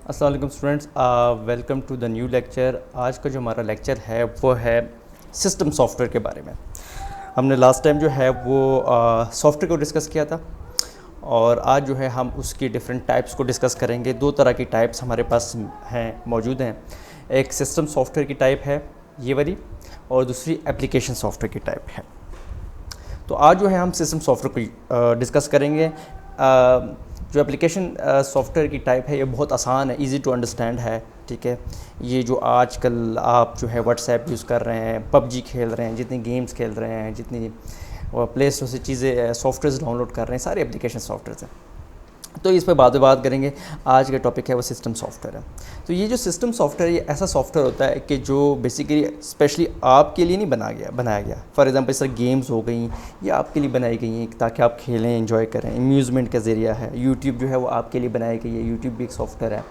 अस्सलाम वालेकुम students, welcome to the new lecture. आज का जो हमारा लेक्चर है वो है सिस्टम सॉफ्टवेयर के बारे में। हमने लास्ट टाइम जो है वो सॉफ्टवेयर को डिस्कस किया था और आज जो है हम उसकी डिफरेंट टाइप्स को डिस्कस करेंगे। दो तरह की टाइप्स हमारे पास हैं मौजूद हैं। एक सिस्टम सॉफ्टवेयर की टाइप है ये वाली, और दूसरी एप्लीकेशन सॉफ्टवेयर की टाइप है। तो आज जो है हम सिस्टम सॉफ्टवेयर को डिस्कस करेंगे। जो एप्लीकेशन सॉफ्टवेयर की टाइप है ये बहुत आसान है, इजी टू अंडरस्टैंड है। ठीक है, ये जो आजकल आप जो है व्हाट्सएप यूज़ कर रहे हैं, पबजी खेल रहे हैं, जितनी गेम्स खेल रहे हैं, जितनी प्ले स्टोर से चीज़ें सॉफ्टवेयर डाउनलोड कर रहे हैं, सारे एप्लीकेशन सॉफ्टवेयर हैं। तो इस पर बाद में बात करेंगे। आज का टॉपिक है वो सिस्टम सॉफ्टवेयर है। तो ये जो सिस्टम सॉफ्टवेयर ये ऐसा सॉफ्टवेयर होता है कि जो बेसिकली स्पेशली आपके लिए नहीं बनाया गया। फॉर एग्जांपल इस तरह गेम्स हो गई, ये आपके लिए बनाई गई हैं ताकि आप खेलें, एंजॉय करें, अम्यूज़मेंट का ज़रिया है। यूट्यूब जो है वो आपके लिए बनाई गई है। यूट्यूब भी एक सॉफ्टवेयर है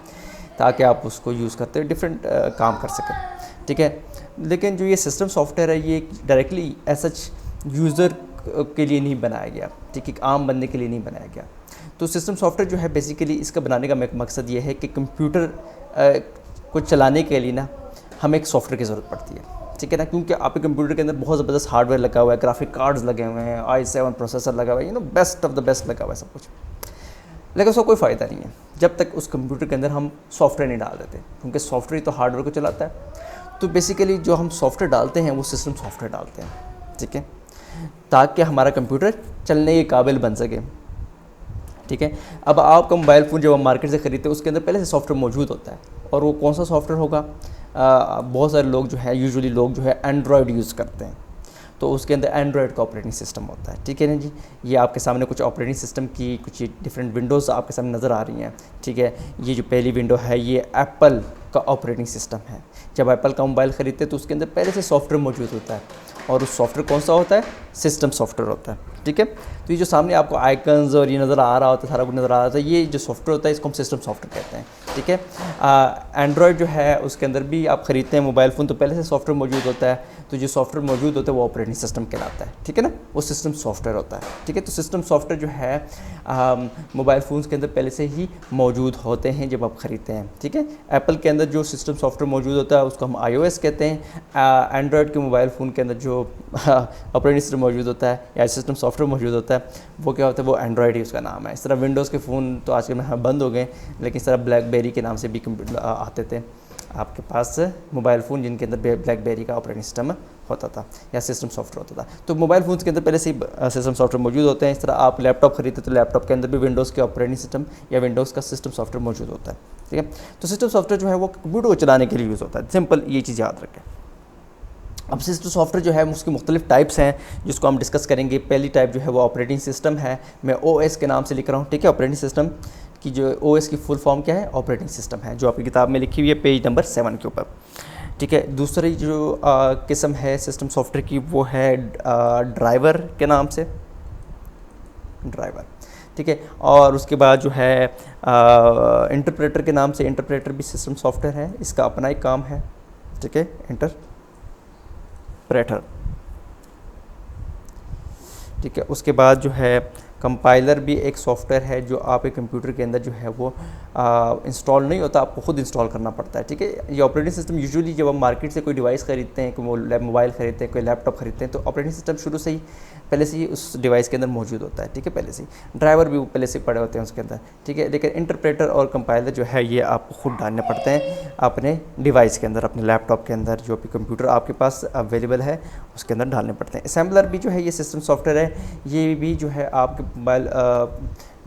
ताकि आप उसको यूज़ करते हुए डिफरेंट काम कर सकें। ठीक है, लेकिन जो ये सिस्टम सॉफ्टवेयर है ये डायरेक्टली ऐसा यूज़र के लिए नहीं बनाया गया। ठीक है, आम बंदे के लिए नहीं बनाया गया। तो सिस्टम सॉफ्टवेयर जो है बेसिकली इसका बनाने का मकसद ये है कि कंप्यूटर को चलाने के लिए ना हमें एक सॉफ्टवेयर की ज़रूरत पड़ती है। ठीक है ना, क्योंकि आपके कंप्यूटर के अंदर बहुत ज़बरदस्त हार्डवेयर लगा हुआ है, ग्राफिक कार्ड्स लगे हुए हैं, i7 प्रोसेसर लगा हुआ है, बेस्ट ऑफ द बेस्ट लगा हुआ है सब कुछ। लेकिन उसका कोई फ़ायदा नहीं है जब तक उस कंप्यूटर के अंदर हम सॉफ्टवेयर नहीं डाल देते, क्योंकि सॉफ्टवेयर तो हार्डवेयर को चलाता है। तो बेसिकली जो हम सॉफ्टवेयर डालते हैं वो सिस्टम सॉफ्टवेयर डालते हैं। ठीक है, ताकि हमारा कंप्यूटर चलने के काबिल बन सके। ठीक है, अब आपका मोबाइल फ़ोन जब आप मार्केट से ख़रीदते हैं उसके अंदर पहले से सॉफ्टवेयर मौजूद होता है, और वो कौन सा सॉफ्टवेयर होगा? बहुत सारे लोग जो है यूजुअली लोग जो है एंड्रॉयड यूज़ करते हैं, तो उसके अंदर एंड्रॉयड का ऑपरेटिंग सिस्टम होता है। ठीक है ना जी, ये आपके सामने कुछ ऑपरेटिंग सिस्टम की कुछ डिफरेंट विंडोज़ आपके सामने नज़र आ रही हैं। ठीक है, ये जो पहली विंडो है ये एप्पल का ऑपरेटिंग सिस्टम है। जब एप्पल का मोबाइल ख़रीदते हैं तो उसके अंदर पहले से सॉफ्टवेयर मौजूद होता है, और उस सॉफ्टवेयर कौन सा होता है? सिस्टम सॉफ्टवेयर होता है। ठीक है, तो ये जो सामने आपको आइकन्स और ये नज़र आ रहा होता है, सारा कुछ नज़र आ रहा होता है, ये जो सॉफ्टवेयर होता है इसको हम सिस्टम सॉफ्टवेयर कहते हैं। ठीक है, एंड्रॉयड जो है उसके अंदर भी आप ख़रीदते हैं मोबाइल फ़ोन तो पहले से सॉफ्टवेयर मौजूद होता है, तो जो सॉफ्टवेयर मौजूद होता है वो ऑपरेटिंग सिस्टम कहलाता है। ठीक है ना, वो सिस्टम सॉफ्टवेयर होता है। ठीक है, तो सिस्टम सॉफ्टवेयर जो है मोबाइल फ़ोन्स के अंदर पहले से ही मौजूद होते हैं जब आप ख़रीदते हैं। ठीक है, एप्पल के अंदर जो सिस्टम सॉफ्टवेयर मौजूद होता है उसको हम iOS कहते हैं। एंड्रॉयड के मोबाइल फ़ोन के अंदर जो ऑपरेटिंग सिस्टम मौजूद होता है या सिस्टम सॉफ्टवेयर मौजूद होता है वो क्या होता है? वो एंड्रॉयड ही उसका नाम है। इस तरह विंडोज़ के फ़ोन तो आजकल में बंद हो गए, लेकिन इस तरह ब्लैकबेरी के नाम से भी कंप्यूटर आते थे आपके पास मोबाइल फ़ोन जिनके अंदर ब्लैकबेरी का ऑपरेटिंग सिस्टम होता था या सिस्टम सॉफ्टवेयर होता था। तो मोबाइल फ़ोन्स के अंदर पहले से ही सिस्टम सॉफ्टवेयर मौजूद होते हैं। इस तरह आप लैपटॉप खरीदते तो लैपटॉप के अंदर भी विंडोज़ के ऑपरेटिंग सिस्टम या विंडोज़ का सिस्टम सॉफ्टवेयर मौजूद होता है। ठीक है, तो सिस्टम सॉफ्टवेयर जो है वो कंप्यूटर को चलाने के लिए यूज़ होता है। सिंपल ये चीज़ याद रखें। अब सिस्टम सॉफ्टवेयर जो है उसकी मुख्तलिफ टाइप्स हैं जिसको हम डिस्कस करेंगे। पहली टाइप जो है वो ऑपरेटिंग सिस्टम है। मैं OS के नाम से लिख रहा हूँ। ठीक है, ऑपरेटिंग सिस्टम की जो OS की फुल फॉर्म क्या है? ऑपरेटिंग सिस्टम है, जो आपकी किताब में लिखी हुई है पेज नंबर 7 के ऊपर। ठीक है, दूसरी जो किस्म है सिस्टम सॉफ्टवेयर की वो है ड्राइवर के नाम से, ड्राइवर। ठीक है, और उसके बाद जो है इंटरप्रेटर के नाम से, इंटरप्रेटर भी सिस्टम सॉफ्टवेयर है, इसका अपना एक काम है। ठीक है, इंटरप्रेटर। ठीक है, उसके बाद जो है कंपाइलर भी एक सॉफ्टवेयर है जो आपके कंप्यूटर के अंदर जो है वो इंस्टॉल नहीं होता, आपको ख़ुद इंस्टॉल करना पड़ता है। ठीक है, ये ऑपरेटिंग सिस्टम यूजुअली जब हम मार्केट से कोई डिवाइस खरीदते हैं, कोई मोबाइल खरीदते हैं, कोई लैपटॉप खरीदते हैं, तो ऑपरेटिंग सिस्टम शुरू से ही पहले से ही उस डिवाइस के अंदर मौजूद होता है। ठीक है, पहले से ही ड्राइवर भी पहले से पड़े होते हैं उसके अंदर। ठीक है, लेकिन इंटरप्रेटर और कंपाइलर जो है ये आपको खुद डालने पड़ते हैं अपने डिवाइस के अंदर, अपने लैपटॉप के अंदर, जो भी कंप्यूटर आपके पास अवेलेबल है उसके अंदर डालने पड़ते हैं। असेंबलर भी जो है ये सिस्टम सॉफ्टवेयर है, ये भी जो है आपके मोबाइल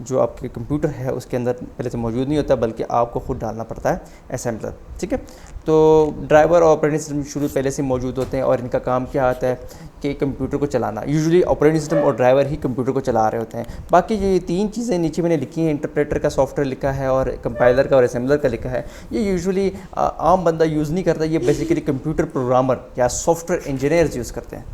जो आपके कंप्यूटर है उसके अंदर पहले से मौजूद नहीं होता, बल्कि आपको खुद डालना पड़ता है असेंबलर। ठीक है, तो ड्राइवर और ऑपरेटिंग सिस्टम शुरू पहले से मौजूद होते हैं, और इनका काम क्या आता है कि कंप्यूटर को चलाना। यूजुअली ऑपरेटिंग सिस्टम और ड्राइवर ही कंप्यूटर को चला रहे होते हैं। बाकी ये तीन चीज़ें नीचे मैंने लिखी हैं, इंटरप्रेटर का सॉफ्टवेयर लिखा है और कंपाइलर का और असेंबलर का लिखा है, ये यूजुअली आम बंदा यूज़ नहीं करता, ये बेसिकली कंप्यूटर प्रोग्रामर या सॉफ्टवेयर इंजीनियर्स यूज़ करते हैं।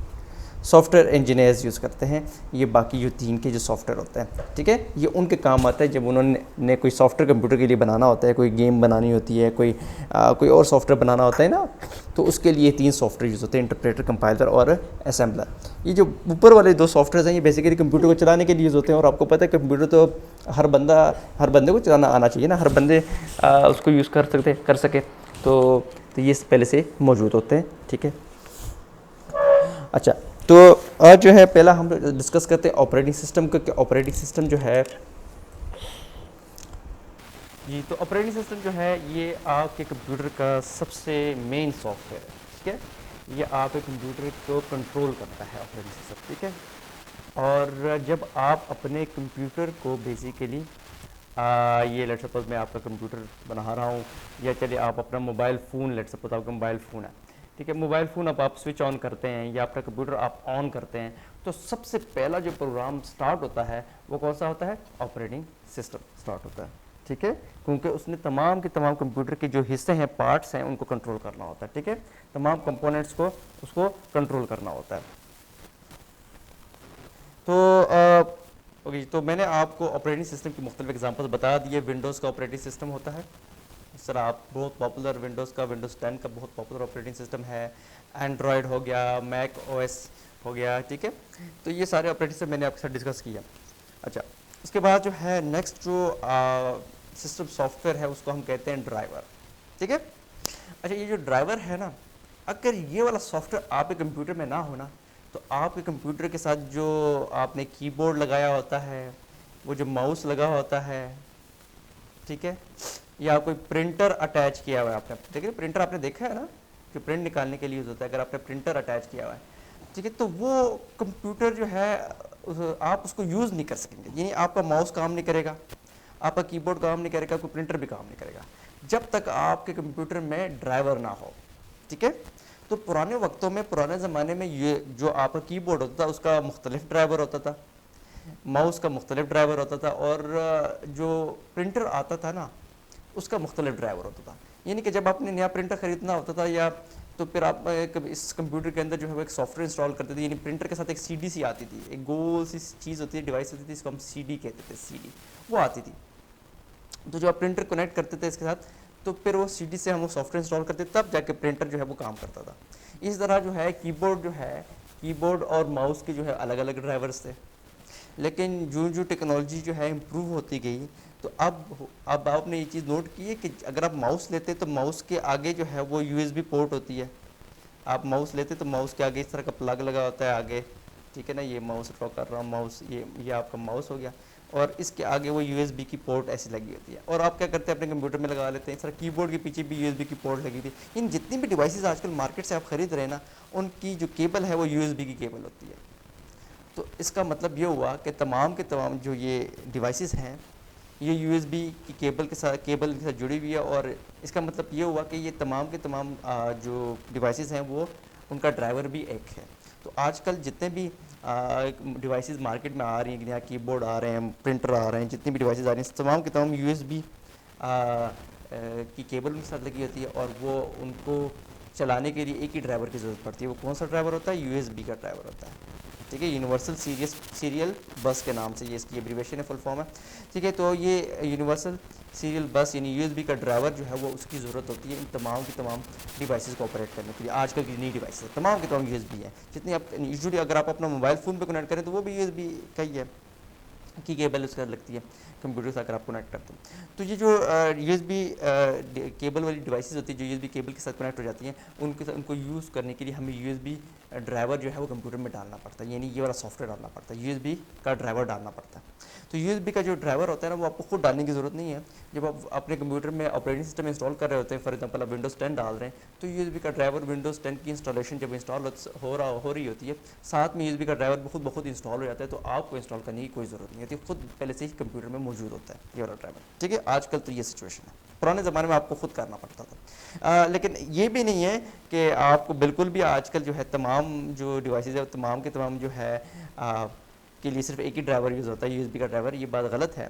सॉफ्टवेयर इंजीनियर्स यूज़ करते हैं। ये बाकी जो 3 के जो सॉफ्टवेयर होते हैं, ठीक है, ये उनके काम आता है जब उन्होंने कोई सॉफ्टवेयर कंप्यूटर के लिए बनाना होता है, कोई गेम बनानी होती है, कोई और सॉफ्टवेयर बनाना होता है ना, तो उसके लिए 3 सॉफ्टवेयर यूज़ होते हैं, इंटरप्रेटर, कंपाइलर और असेंबलर। ये जो ऊपर वाले 2 सॉफ्टवेयर हैं ये बेसिकली कंप्यूटर को चलाने के लिए यूज़ होते हैं, और आपको पता है कंप्यूटर तो हर बंदे को चलाना आना चाहिए ना, हर बंदे उसको यूज़ कर सके, तो ये पहले से मौजूद होते हैं, ठीक है। अच्छा, तो आज जो है पहला हम डिस्कस करते हैं ऑपरेटिंग सिस्टम का, कि ऑपरेटिंग सिस्टम जो है जी, तो ऑपरेटिंग सिस्टम जो है ये आपके कंप्यूटर का सबसे मेन सॉफ्टवेयर है, ठीक है। ये आपके कंप्यूटर को कंट्रोल करता है ऑपरेटिंग सिस्टम, ठीक है। और जब आप अपने कंप्यूटर को बेसिकली ये लेट सपोज मैं आपका कंप्यूटर बना रहा हूँ, या चलिए आप अपना मोबाइल फ़ोन, लेट सपोज आपका मोबाइल फ़ोन है, ठीक है, मोबाइल फ़ोन अब आप स्विच ऑन करते हैं या अपना कंप्यूटर आप ऑन करते हैं, तो सबसे पहला जो प्रोग्राम स्टार्ट होता है वो कौन सा होता है? ऑपरेटिंग सिस्टम स्टार्ट होता है, ठीक है, क्योंकि उसने तमाम के तमाम कंप्यूटर के जो हिस्से हैं, पार्ट्स हैं, उनको कंट्रोल करना होता है, ठीक है, तमाम कंपोनेंट्स को उसको कंट्रोल करना होता है। तो ओके, तो मैंने आपको ऑपरेटिंग सिस्टम की मुख्तलिफ एग्जांपल्स बता दिए। विंडोज़ का ऑपरेटिंग सिस्टम होता है इस तरह, आप बहुत पॉपुलर विंडोज़ 10 का बहुत पॉपुलर ऑपरेटिंग सिस्टम है। एंड्रॉयड हो गया, मैक ओएस हो गया, ठीक है, तो ये सारे ऑपरेटिंग सिस्टम मैंने आपके साथ डिस्कस किया। अच्छा, उसके बाद जो है नेक्स्ट जो सिस्टम सॉफ्टवेयर है उसको हम कहते हैं ड्राइवर, ठीक है। अच्छा, ये जो ड्राइवर है ना, अगर ये वाला सॉफ्टवेयर आपके कंप्यूटर में ना होना तो आपके कंप्यूटर के साथ जो आपने कीबोर्ड लगाया होता है, वो जो माउस लगा होता है, ठीक है, या कोई प्रिंटर अटैच किया हुआ है आपने, देखिए प्रिंटर आपने देखा है ना कि प्रिंट निकालने के लिए यूज़ होता है, अगर आपने प्रिंटर अटैच किया हुआ है, ठीक है, तो वो कंप्यूटर जो है आप उसको यूज़ नहीं कर सकेंगे, यानी आपका माउस काम नहीं करेगा, आपका कीबोर्ड काम नहीं करेगा, कोई प्रिंटर भी काम नहीं करेगा जब तक आपके कंप्यूटर में ड्राइवर ना हो, ठीक है। तो पुराने वक्तों में, पुराने ज़माने में ये जो आपका कीबोर्ड होता था उसका मुख्तलिफ ड्राइवर होता था, माउस का मुख्तलिफ ड्राइवर होता था, और जो प्रिंटर आता था ना उसका मुख्तलिफ ड्राइवर होता था। यानी कि जब आपने नया प्रिंटर ख़रीदना होता था या तो फिर आप इस कंप्यूटर के अंदर जो है वो एक सॉफ्टवेयर इंस्टॉल करते थे, यानी प्रिंटर के साथ एक सीडी सी आती थी, एक गोल सी चीज़ होती है, डिवाइस होती थी, इसको हम सीडी कहते थे, सीडी वो आती थी। तो जो आप प्रिंटर कनेक्ट करते थे इसके साथ, तो फिर वो सीडी से हम वो सॉफ्टवेयर इंस्टॉल करते तब जाके प्रिंटर जो है वो काम करता था। इस तरह जो है कीबोर्ड और माउस के जो है अलग अलग ड्राइवर्स थे, लेकिन जो टेक्नोलॉजी जो है इम्प्रूव होती गई, तो अब आपने ये चीज़ नोट की है कि अगर आप माउस लेते तो माउस के आगे जो है वो यूएसबी पोर्ट होती है। आप माउस लेते तो माउस के आगे इस तरह का प्लग लगा होता है आगे, ठीक है ना, ये माउस ड्रॉ कर रहा हूँ, माउस ये आपका माउस हो गया, और इसके आगे वो यूएसबी की पोर्ट ऐसी लगी होती है, और आप क्या करते हैं अपने कंप्यूटर में लगा लेते हैं। इस तरह कीबोर्ड के पीछे भी यूएसबी की पोर्ट लगी थी। इन जितनी भी डिवाइसेस आजकल मार्केट से आप खरीद रहे हैं ना, उनकी जो केबल है वो यूएसबी की केबल होती है। तो इसका मतलब ये हुआ कि तमाम के तमाम जो ये डिवाइसेस हैं ये यूएसबी की केबल के साथ जुड़ी हुई है, और इसका मतलब ये हुआ कि ये तमाम के तमाम जो डिवाइसेस हैं वो उनका ड्राइवर भी एक है। तो आजकल जितने भी डिवाइसेस मार्केट में आ रही हैं, नया कीबोर्ड आ रहे हैं, प्रिंटर आ रहे हैं, जितनी भी डिवाइसेस आ रही हैं, तमाम के तमाम यूएसबी की केबल उनके साथ लगी होती है, और वो उनको चलाने के लिए एक ही ड्राइवर की ज़रूरत पड़ती है। वो कौन सा ड्राइवर होता है? यूएसबी का ड्राइवर होता है, ठीक है, यूनिवर्सल सीरियल बस के नाम से ये इसकी एब्रीविएशन है, फुल फॉर्म है, ठीक है। तो ये यूनिवर्सल सीरियल बस यानी यूएसबी का ड्राइवर जो है वो उसकी ज़रूरत होती है इन तमाम की तमाम डिवाइसेस को ऑपरेट करने के लिए। आजकल की नई डिवाइसेस तमाम के तमाम यूएसबी है, जितनी आप यूजुअली अगर आप अपना मोबाइल फ़ोन पे कनेक्ट करें तो वो भी यूएसबी का ही है की केबल उसके साथ लगती है कंप्यूटर से अगर आप कनेक्ट करते हैं। तो ये जो यूएसबी केबल वाली डिवाइसेस होती है जो यूएसबी केबल के साथ कनेक्ट हो जाती हैं, उनको यूज़ करने के लिए हमें यूएसबी ड्राइवर जो है वो कंप्यूटर में डालना पड़ता है, यानी ये वाला सॉफ्टवेयर डालना पड़ता है, यूएसबी का ड्राइवर डालना पड़ता है। तो यूएसबी का जो ड्राइवर होता है ना वो आपको खुद डालने की ज़रूरत नहीं है। जब आप अपने कंप्यूटर में ऑपरेटिंग सिस्टम इंस्टॉल कर रहे होते हैं, फॉर एग्जांपल आप विंडोज़ 10 डाल रहे हैं, तो यूएसबी का ड्राइवर विंडोज़ 10 की इंस्टॉलेशन जब इंस्टॉल हो रही होती है, साथ में यूएसबी का ड्राइवर खुद ब खुद इंस्टॉल हो जाता है, तो आपको इंस्टॉल करने की कोई ज़रूरत नहीं होती, खुद पहले से ही कंप्यूटर में मौजूद होता है ये वाला ड्राइवर, ठीक है। आजकल तो ये सिचुएशन है, पुराने ज़माने में आपको खुद करना पड़ता था। लेकिन ये भी नहीं है कि आपको बिल्कुल भी आजकल जो है तमाम जो डिवाइसेज है तमाम के तमाम जो है के लिए सिर्फ एक ही ड्राइवर यूज़ होता है, यूएसबी का ड्राइवर, ये बात गलत है।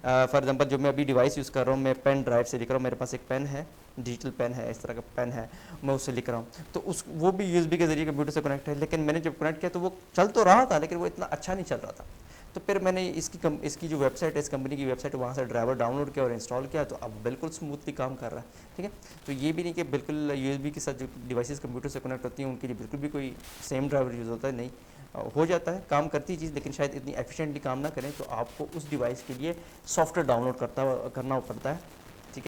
फॉर एग्जांपल जो मैं अभी डिवाइस यूज़ कर रहा हूँ, मैं पेन ड्राइव से लिख रहा हूँ, मेरे पास एक पेन है, डिजिटल पेन है, इस तरह का पेन है, मैं उससे लिख रहा हूँ, तो उस वो भी यूएसबी के ज़रिए कंप्यूटर से कनेक्ट है। लेकिन मैंने जब कनेक्ट किया तो वो चल तो रहा था, लेकिन वो इतना अच्छा नहीं चल रहा था। तो फिर मैंने इसकी जो वेबसाइट है, इस कंपनी की वेबसाइट, वहाँ से ड्राइवर डाउनलोड किया और इंस्टॉल किया, तो अब बिल्कुल स्मूथली काम कर रहा है। ठीक है, तो ये भी नहीं कि बिल्कुल यूएसबी के साथ जो डिवाइसेस कंप्यूटर से कनेक्ट होती हैं उनके लिए बिल्कुल भी कोई सेम ड्राइवर यूज़ होता है, नहीं। हो जाता है, काम करती है चीज़, लेकिन शायद इतनी एफिशिएंटली काम ना करें, तो आपको उस डिवाइस के लिए सॉफ्टवेयर डाउनलोड करना पड़ता है।